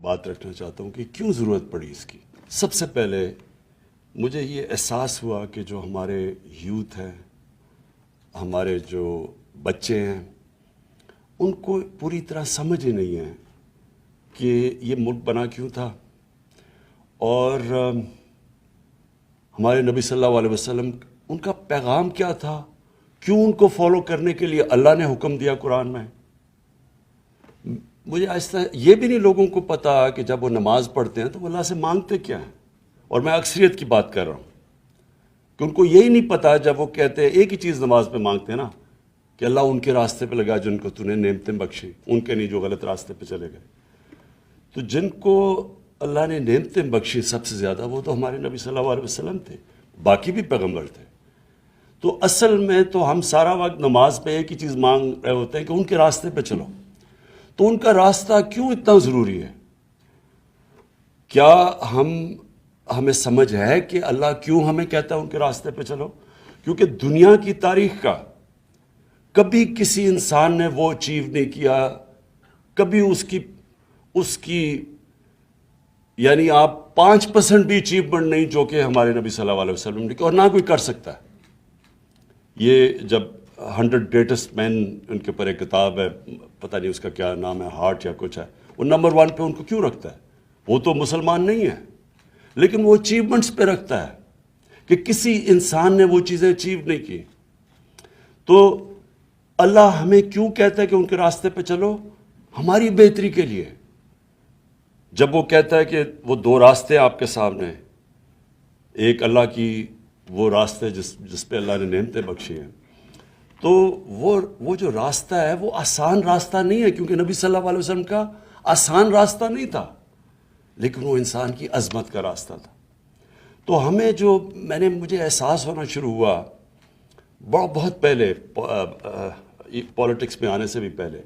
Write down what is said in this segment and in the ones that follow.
بات رکھنا چاہتا ہوں کہ کیوں ضرورت پڑی اس کی۔ سب سے پہلے مجھے یہ احساس ہوا کہ جو ہمارے یوتھ ہیں، ہمارے جو بچے ہیں، ان کو پوری طرح سمجھ ہی نہیں ہے کہ یہ ملک بنا کیوں تھا، اور ہمارے نبی صلی اللہ علیہ وسلم ان کا پیغام کیا تھا، کیوں ان کو فالو کرنے کے لیے اللہ نے حکم دیا قرآن میں۔ مجھے آہستہ یہ بھی نہیں لوگوں کو پتا کہ جب وہ نماز پڑھتے ہیں تو وہ اللہ سے مانگتے کیا ہیں، اور میں اکثریت کی بات کر رہا ہوں کہ ان کو یہی نہیں پتا جب وہ کہتے ہیں ایک ہی چیز نماز پہ مانگتے ہیں نا کہ اللہ ان کے راستے پہ لگا جن کو تو نے نعمتیں بخشی، ان کے نہیں جو غلط راستے پہ چلے گئے۔ تو جن کو اللہ نے نعمتیں بخشی سب سے زیادہ وہ تو ہمارے نبی صلی اللہ علیہ وسلم تھے، باقی بھی پیغمبر تھے۔ تو اصل میں تو ہم سارا وقت نماز پہ ایک ہی چیز مانگ رہے ہوتے ہیں کہ ان کے راستے پہ چلو۔ تو ان کا راستہ کیوں اتنا ضروری ہے؟ کیا ہمیں سمجھ ہے کہ اللہ کیوں ہمیں کہتا ہے ان کے راستے پہ چلو؟ کیونکہ دنیا کی تاریخ کا کبھی کسی انسان نے وہ اچیو نہیں کیا، کبھی اس کی یعنی آپ 5% بھی اچیومنٹ نہیں جو کہ ہمارے نبی صلی اللہ علیہ وسلم نے کی، اور نہ کوئی کر سکتا ہے۔ یہ جب 100 گریٹسٹ مین ان کے اوپر ایک کتاب ہے، پتہ نہیں اس کا کیا نام ہے، ہارٹ یا کچھ ہے، وہ نمبر 1 پہ ان کو کیوں رکھتا ہے؟ وہ تو مسلمان نہیں ہے، لیکن وہ اچیومنٹس پہ رکھتا ہے کہ کسی انسان نے وہ چیزیں اچیو نہیں کی۔ تو اللہ ہمیں کیوں کہتا ہے کہ ان کے راستے پہ چلو؟ ہماری بہتری کے لیے۔ جب وہ کہتا ہے کہ وہ 2 راستے آپ کے سامنے، ایک اللہ کی وہ راستے جس پہ اللہ نے نعمتیں بخشی ہیں، تو وہ جو راستہ ہے وہ آسان راستہ نہیں ہے، کیونکہ نبی صلی اللہ علیہ وسلم کا آسان راستہ نہیں تھا، لیکن وہ انسان کی عظمت کا راستہ تھا۔ تو ہمیں مجھے احساس ہونا شروع ہوا بہت پہلے، پولیٹکس میں آنے سے بھی پہلے،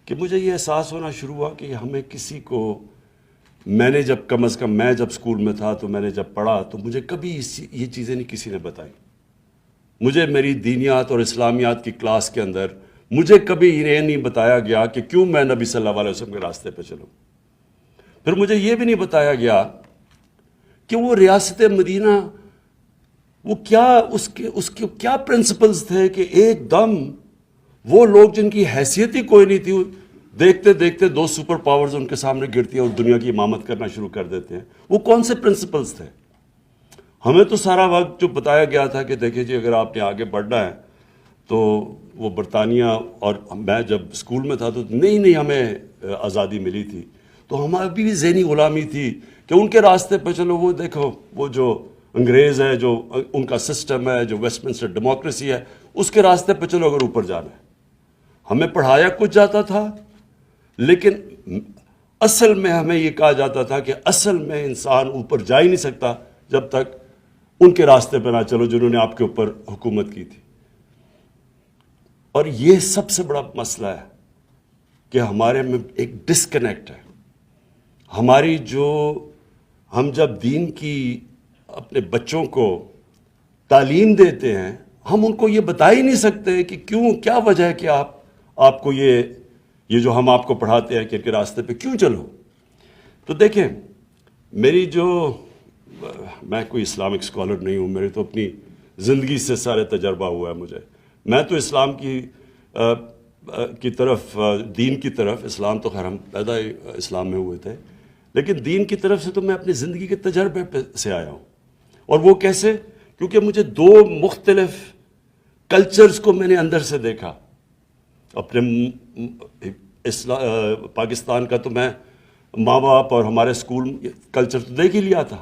کہ مجھے یہ احساس ہونا شروع ہوا کہ ہمیں کسی کو، میں نے جب کم از کم میں جب اسکول میں تھا تو میں نے جب پڑھا تو مجھے کبھی یہ چیزیں نہیں کسی نے بتائی۔ مجھے میری دینیات اور اسلامیات کی کلاس کے اندر مجھے کبھی یہ نہیں بتایا گیا کہ کیوں میں نبی صلی اللہ علیہ وسلم کے راستے پہ چلوں۔ پھر مجھے یہ بھی نہیں بتایا گیا کہ وہ ریاست مدینہ، وہ کیا اس کے کیا پرنسپلز تھے کہ ایک دم وہ لوگ جن کی حیثیت ہی کوئی نہیں تھی، دیکھتے دیکھتے 2 سپر پاورز ان کے سامنے گرتی ہیں اور دنیا کی امامت کرنا شروع کر دیتے ہیں۔ وہ کون سے پرنسپلز تھے؟ ہمیں تو سارا وقت جو بتایا گیا تھا کہ دیکھیں جی اگر آپ نے آگے بڑھنا ہے تو وہ برطانیہ، اور میں جب اسکول میں تھا تو نہیں ہمیں آزادی ملی تھی، تو ہماری بھی ذہنی غلامی تھی کہ ان کے راستے پہ چلو۔ وہ دیکھو وہ جو انگریز ہے، جو ان کا سسٹم ہے، جو ویسٹ منسٹر ڈیموکریسی ہے، اس کے راستے پہ چلو اگر اوپر جانا ہے۔ ہمیں پڑھایا کچھ جاتا تھا، لیکن اصل میں ہمیں یہ کہا جاتا تھا کہ اصل میں انسان اوپر جا ہی نہیں سکتا جب تک ان کے راستے پہ نہ چلو جنہوں نے آپ کے اوپر حکومت کی تھی۔ اور یہ سب سے بڑا مسئلہ ہے کہ ہمارے میں ایک ڈسکنیکٹ ہے۔ ہماری ہم جب دین کی اپنے بچوں کو تعلیم دیتے ہیں، ہم ان کو یہ بتا ہی نہیں سکتے کہ کیا وجہ ہے کہ آپ کو یہ جو ہم آپ کو پڑھاتے ہیں کہ ان کے راستے پہ کیوں چلو۔ تو دیکھیں، میں کوئی اسلامک اسکالر نہیں ہوں، میری تو اپنی زندگی سے سارے تجربہ ہوا ہے مجھے۔ میں تو اسلام کی طرف، دین کی طرف، اسلام تو خیر ہم پیدا ہی اسلام میں ہوئے تھے، لیکن دین کی طرف سے تو میں اپنی زندگی کے تجربے سے آیا ہوں۔ اور وہ کیسے؟ کیونکہ مجھے 2 مختلف کلچرز کو میں نے اندر سے دیکھا۔ اپنے پاکستان کا تو میں ماں باپ اور ہمارے اسکول کلچر تو دیکھ ہی لیا تھا،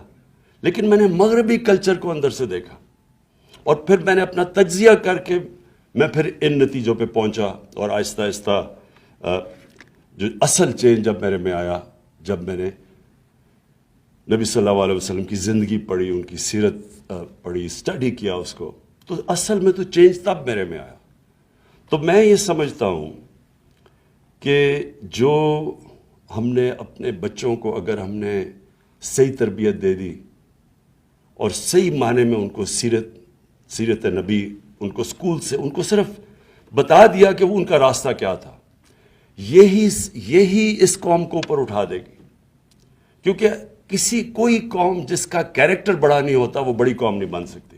لیکن میں نے مغربی کلچر کو اندر سے دیکھا، اور پھر میں نے اپنا تجزیہ کر کے میں پھر ان نتیجوں پہ پہنچا۔ اور آہستہ آہستہ جو اصل چینج جب میرے میں آیا، جب میں نے نبی صلی اللہ علیہ وسلم کی زندگی پڑھی، ان کی سیرت پڑھی، اسٹڈی کیا اس کو، تو اصل میں تو چینج تب میرے میں آیا۔ تو میں یہ سمجھتا ہوں کہ جو ہم نے اپنے بچوں کو اگر ہم نے صحیح تربیت دے دی اور صحیح معنی میں ان کو سیرت نبی، ان کو اسکول سے ان کو صرف بتا دیا کہ وہ ان کا راستہ کیا تھا، یہی اس قوم کو اوپر اٹھا دے گی۔ کیونکہ کوئی قوم جس کا کیریکٹر بڑا نہیں ہوتا وہ بڑی قوم نہیں بن سکتی.